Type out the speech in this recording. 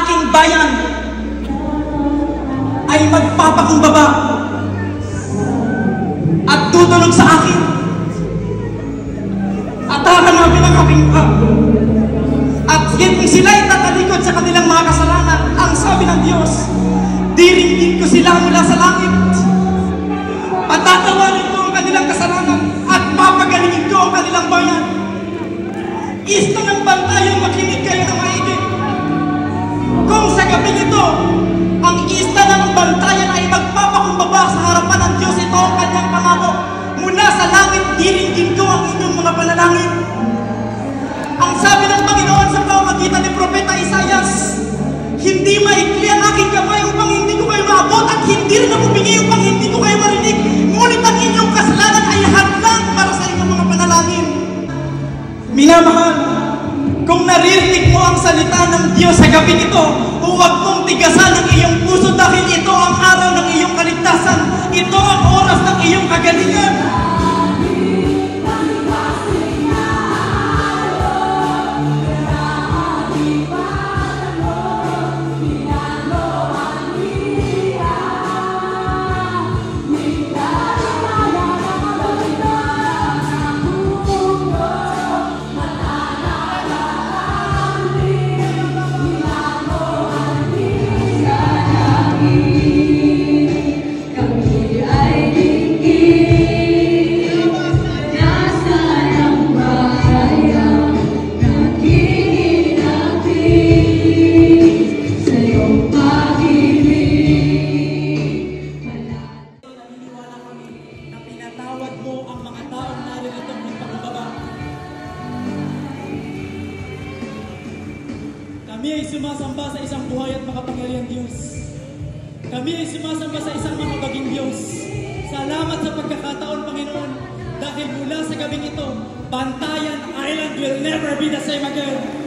aking bayan ay magpapakumbaba at tutulog sa akin at hahanapin ang aking mukha. At kung sila'y tatalikod sa kanilang mga kasalanan, ang sabi ng Diyos, diringgin ko sila mula sa langit. Patatawarin ko ang kanilang kasalanan at papagalingin ko ang kanilang bayan. Ista ng bantayan, makinig kayo ng maigi. Kung sa gabing ito, ang ista ng bantayan ay magpapakumbaba sa harapan ng Diyos, ito ang kanyang pangako. Mula sa langit, diringgin ko ang inyong mga panalangin. Ang sabi ng Panginoon sa pamamagitan ni Propeta Isaias, hindi maikli ang aking kamay upang hindi ko kayo maabot at hindi rin ako bingi upang hindi ko kayo marinig. Ngunit ang inyong kasalanan ay hadlang para sa inyong mga panalangin. Minamahal, kung naririnig mo ang salita ng Diyos sa gabing ito, huwag mong tigasan ang iyong puso dahil ito ang araw ng iyong kaligtasan. Ito ang oras ng iyong kagalingan. Kami ay sumasamba sa isang buhay at makapangyarihang Diyos. Kami ay sumasamba sa isang makabaging Diyos. Salamat sa pagkakataon, Panginoon, dahil mula sa gabing ito, Bantayan Island will never be the same again.